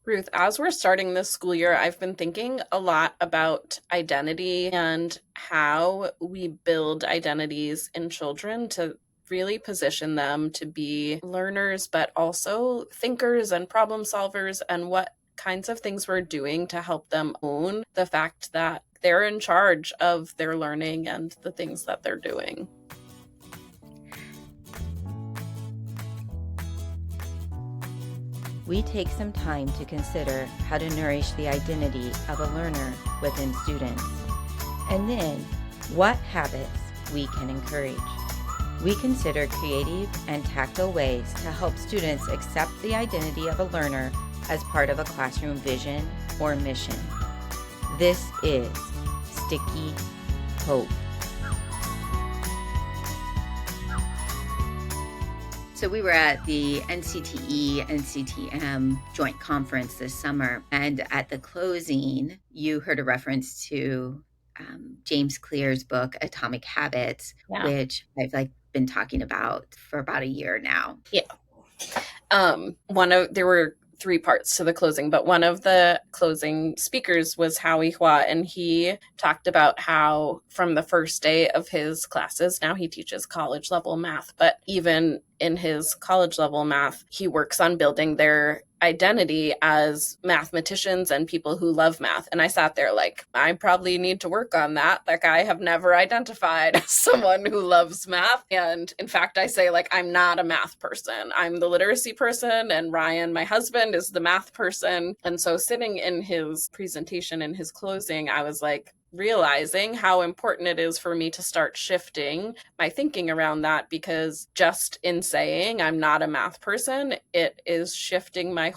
Ruth, as we're starting this school year, I've been thinking a lot about identity and how we build identities in children to really position them to be learners, but also thinkers and problem solvers, and what kinds of things we're doing to help them own the fact that they're in charge of their learning and the things that they're doing. We take some time to consider how to nourish the identity of a learner within students, and then what habits we can encourage. We consider creative and tactile ways to help students accept the identity of a learner as part of a classroom vision or mission. This is Sticky Hope. So we were at the NCTE-NCTM joint conference this summer, and at the closing, you heard a reference to James Clear's book, Atomic Habits, which I've been talking about for about a year now. Yeah. There were three parts to the closing, but one of the closing speakers was Howie Hua, and he talked about how from the first day of his classes, now he teaches college level math, but even in his college level math, he works on building their identity as mathematicians and people who love math. And I sat there like, I probably need to work on that. Like, I have never identified as someone who loves math. And in fact, I say, like, I'm not a math person. I'm the literacy person, and Ryan, my husband, is the math person. And so sitting in his presentation, in his closing, I was like, realizing how important it is for me to start shifting my thinking around that, because just in saying I'm not a math person, it is shifting my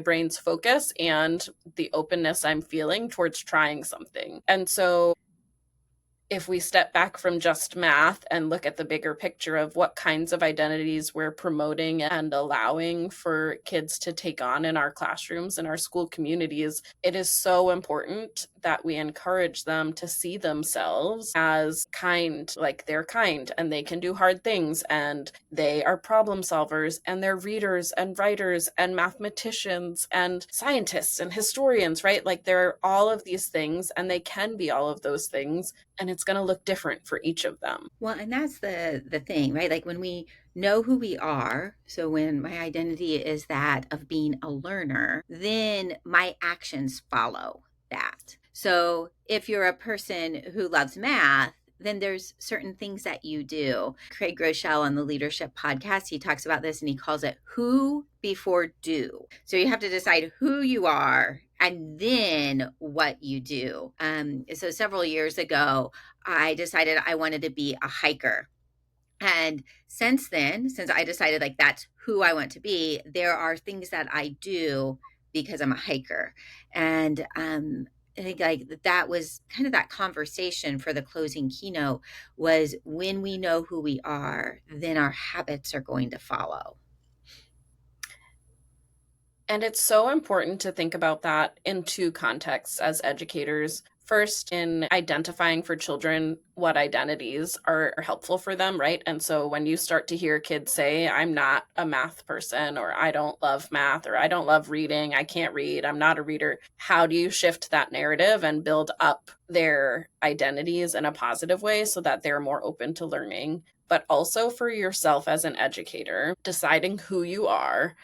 brain's focus and the openness I'm feeling towards trying something. And so if we step back from just math and look at the bigger picture of what kinds of identities we're promoting and allowing for kids to take on in our classrooms and our school communities, it is so important that we encourage them to see themselves as kind, like they're kind and they can do hard things and they are problem solvers and they're readers and writers and mathematicians and scientists and historians, right? Like, there are all of these things and they can be all of those things, and it's going to look different for each of them. Well, and that's the thing, right? Like, when we know who we are, so when my identity is that of being a learner, then my actions follow that. So if you're a person who loves math, then there's certain things that you do. Craig Groeschel on the Leadership Podcast, he talks about this and he calls it who before do. So you have to decide who you are and then what you do. So several years ago, I decided I wanted to be a hiker. And since then, since I decided like that's who I want to be, there are things that I do because I'm a hiker. And I think like that was kind of that conversation for the closing keynote, was when we know who we are, then our habits are going to follow. And it's so important to think about that in two contexts as educators. First, in identifying for children what identities are helpful for them, right? And so when you start to hear kids say, I'm not a math person, or I don't love math, or I don't love reading, I can't read, I'm not a reader, how do you shift that narrative and build up their identities in a positive way so that they're more open to learning? But also for yourself as an educator, deciding who you are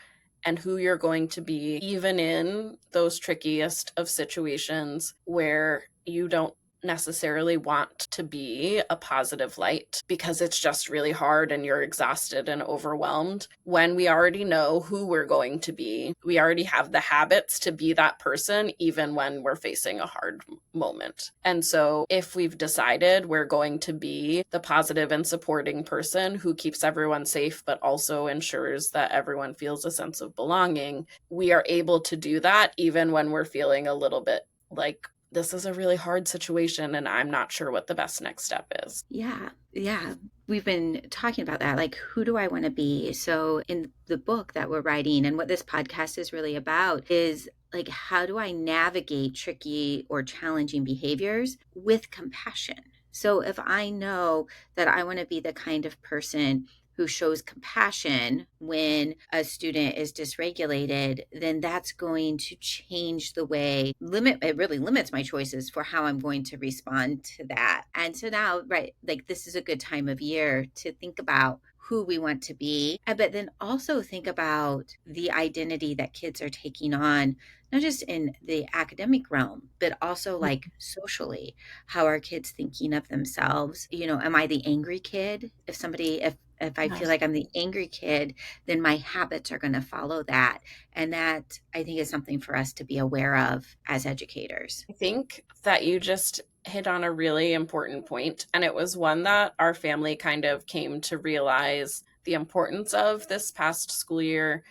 and who you're going to be, even in those trickiest of situations where you don't necessarily want to be a positive light because it's just really hard and you're exhausted and overwhelmed. When we already know who we're going to be, we already have the habits to be that person, even when we're facing a hard moment. And so if we've decided we're going to be the positive and supporting person who keeps everyone safe, but also ensures that everyone feels a sense of belonging, we are able to do that even when we're feeling a little bit like, this is a really hard situation and I'm not sure what the best next step is. Yeah. We've been talking about that. Like, who do I want to be? So in the book that we're writing, and what this podcast is really about, is like, how do I navigate tricky or challenging behaviors with compassion? So if I know that I want to be the kind of person who shows compassion when a student is dysregulated, then that's going to change the way it really limits my choices for how I'm going to respond to that. And so now, right, like this is a good time of year to think about who we want to be, but then also think about the identity that kids are taking on, not just in the academic realm, but also like socially. How are kids thinking of themselves? Am I the angry kid? If I feel Yes. like I'm the angry kid, then my habits are going to follow that. And that I think is something for us to be aware of as educators. I think that you just hit on a really important point, and it was one that our family kind of came to realize the importance of this past school year.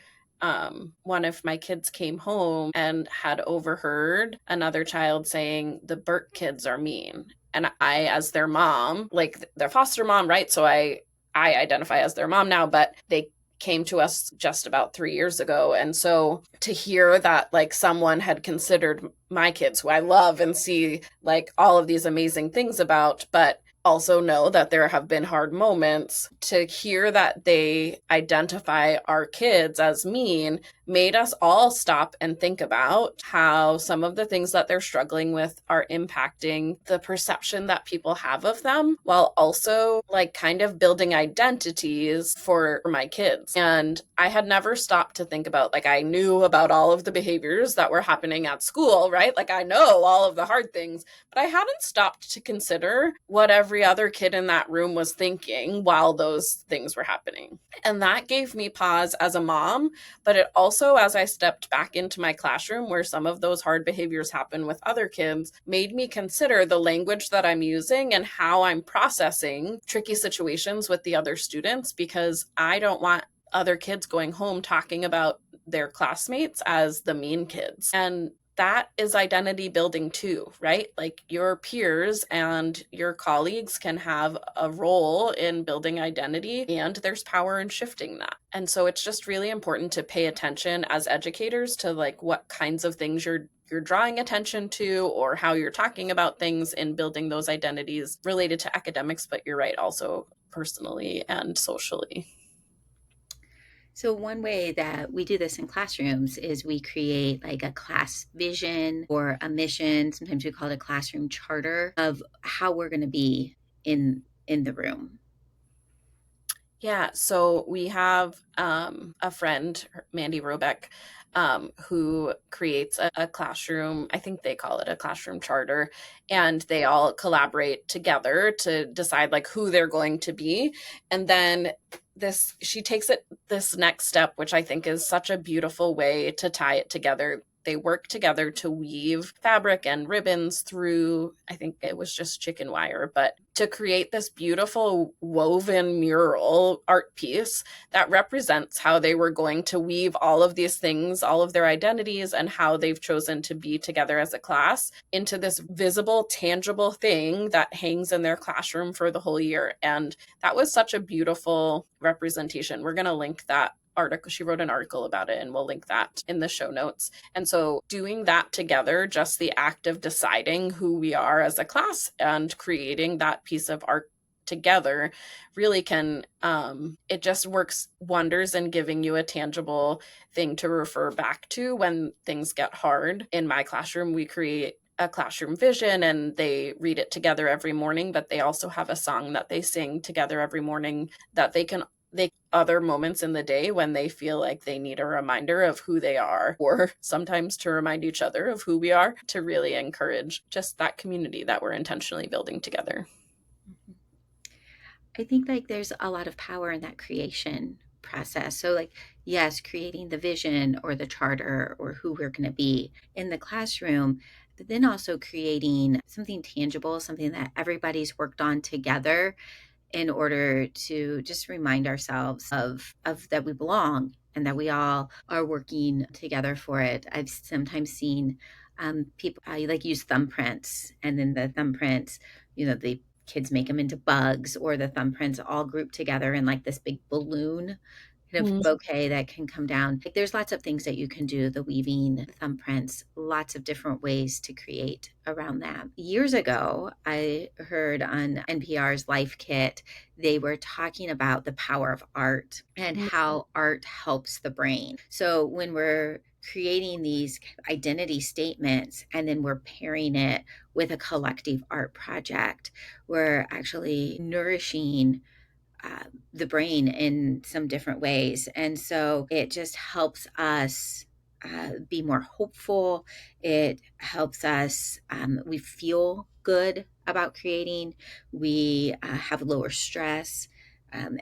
One of my kids came home and had overheard another child saying, "The Burt kids are mean." And I, as their mom, like their foster mom, right? So I identify as their mom now, but they came to us just about 3 years ago. And so to hear that like someone had considered my kids, who I love and see like all of these amazing things about, but also know that there have been hard moments, to hear that they identify our kids as mean made us all stop and think about how some of the things that they're struggling with are impacting the perception that people have of them, while also like kind of building identities for my kids. And I had never stopped to think about, like, I knew about all of the behaviors that were happening at school, right? Like I know all of the hard things, but I hadn't stopped to consider what every other kid in that room was thinking while those things were happening. And that gave me pause as a mom, but it also, as I stepped back into my classroom where some of those hard behaviors happen with other kids, made me consider the language that I'm using and how I'm processing tricky situations with the other students, because I don't want other kids going home talking about their classmates as the mean kids. And that is identity building too, right? Like your peers and your colleagues can have a role in building identity, and there's power in shifting that. And so it's just really important to pay attention as educators to like what kinds of things you're drawing attention to, or how you're talking about things in building those identities related to academics, but you're right, also personally and socially. So, one way that we do this in classrooms is we create like a class vision or a mission. Sometimes we call it a classroom charter of how we're going to be in the room. Yeah, so we have a friend, Mandy Robeck, who creates a classroom. I think they call it a classroom charter, and they all collaborate together to decide like who they're going to be. And then she takes it this next step, which I think is such a beautiful way to tie it together. They work together to weave fabric and ribbons through, I think it was just chicken wire, but to create this beautiful woven mural art piece that represents how they were going to weave all of these things, all of their identities, and how they've chosen to be together as a class into this visible, tangible thing that hangs in their classroom for the whole year. And that was such a beautiful representation. We're going to link that article. She wrote an article about it, and we'll link that in the show notes. And so doing that together, just the act of deciding who we are as a class and creating that piece of art together really can, it just works wonders in giving you a tangible thing to refer back to when things get hard. In my classroom, we create a classroom vision and they read it together every morning, but they also have a song that they sing together every morning that they other moments in the day when they feel like they need a reminder of who they are, or sometimes to remind each other of who we are, to really encourage just that community that we're intentionally building together. I think like there's a lot of power in that creation process. So, like, yes, creating the vision or the charter or who we're going to be in the classroom, but then also creating something tangible, something that everybody's worked on together in order to just remind ourselves of that we belong and that we all are working together for it. I've sometimes seen people like use thumbprints, and then the thumbprints, the kids make them into bugs, or the thumbprints all group together in like this big balloon kind of bouquet that can come down. Like there's lots of things that you can do, the weaving, thumbprints, lots of different ways to create around that. Years ago, I heard on NPR's Life Kit, they were talking about the power of art and how art helps the brain. So when we're creating these identity statements and then we're pairing it with a collective art project, we're actually nourishing the brain in some different ways. And so it just helps us be more hopeful. It helps us, we feel good about creating. We have lower stress.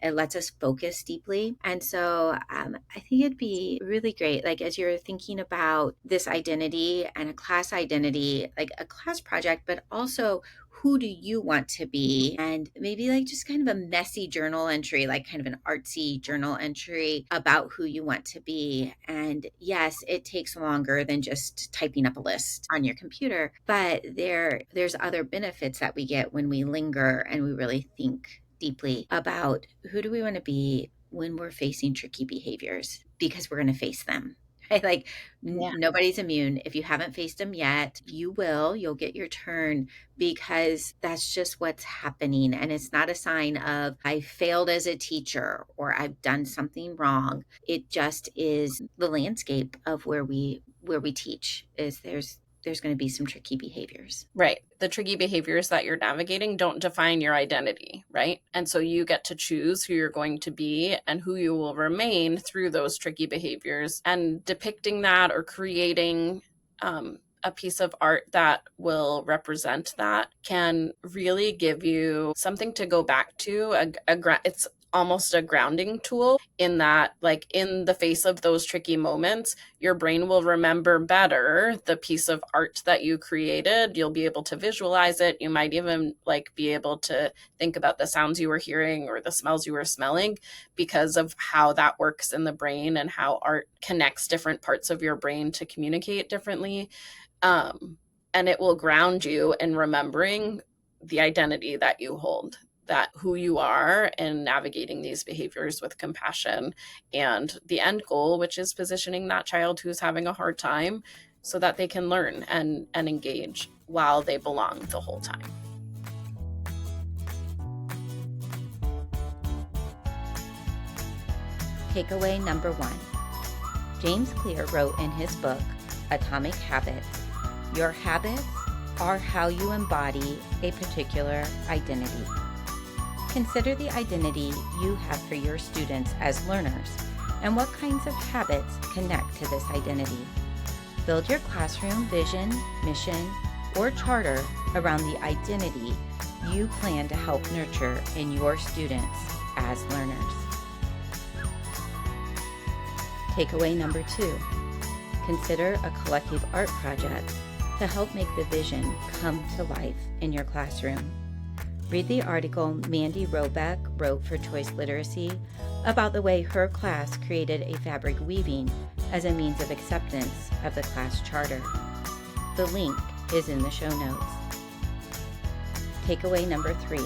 It lets us focus deeply. And so I think it'd be really great, like as you're thinking about this identity and a class identity, like a class project, but also who do you want to be? And maybe like just kind of a messy journal entry, like kind of an artsy journal entry about who you want to be. And yes, it takes longer than just typing up a list on your computer, but there's other benefits that we get when we linger and we really think deeply about who do we want to be when we're facing tricky behaviors, because we're going to face them. Right? Like Yeah. nobody's immune. If you haven't faced them yet, you will. You'll get your turn, because that's just what's happening. And it's not a sign of I failed as a teacher or I've done something wrong. It just is the landscape of where we teach. Is there's going to be some tricky behaviors. Right. The tricky behaviors that you're navigating don't define your identity, right? And so you get to choose who you're going to be and who you will remain through those tricky behaviors. And depicting that or creating a piece of art that will represent that can really give you something to go back to. It's almost a grounding tool, in that, like, in the face of those tricky moments, your brain will remember better the piece of art that you created. You'll be able to visualize it. You might even like be able to think about the sounds you were hearing or the smells you were smelling, because of how that works in the brain and how art connects different parts of your brain to communicate differently. And it will ground you in remembering the identity that you hold, that who you are, and navigating these behaviors with compassion, and the end goal, which is positioning that child who's having a hard time so that they can learn and engage while they belong the whole time. Takeaway number 1. James Clear wrote in his book, Atomic Habits, your habits are how you embody a particular identity. Consider the identity you have for your students as learners and what kinds of habits connect to this identity. Build your classroom vision, mission, or charter around the identity you plan to help nurture in your students as learners. Takeaway number 2. Consider a collective art project to help make the vision come to life in your classroom. Read the article Mandy Robeck wrote for Choice Literacy about the way her class created a fabric weaving as a means of acceptance of the class charter. The link is in the show notes. Takeaway number 3.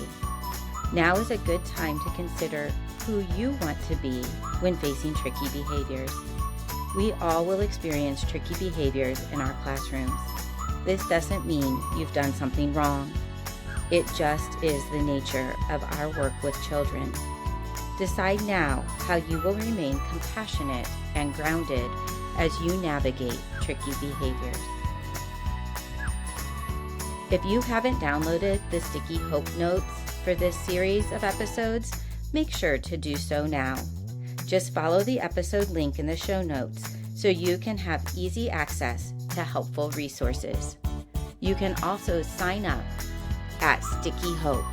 Now is a good time to consider who you want to be when facing tricky behaviors. We all will experience tricky behaviors in our classrooms. This doesn't mean you've done something wrong. It just is the nature of our work with children. Decide now how you will remain compassionate and grounded as you navigate tricky behaviors. If you haven't downloaded the Sticky Hope Notes for this series of episodes, make sure to do so now. Just follow the episode link in the show notes so you can have easy access to helpful resources. You can also sign up at Sticky Hope.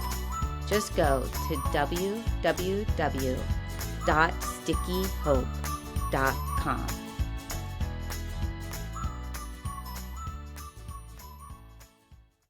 Just go to www.stickyhope.com.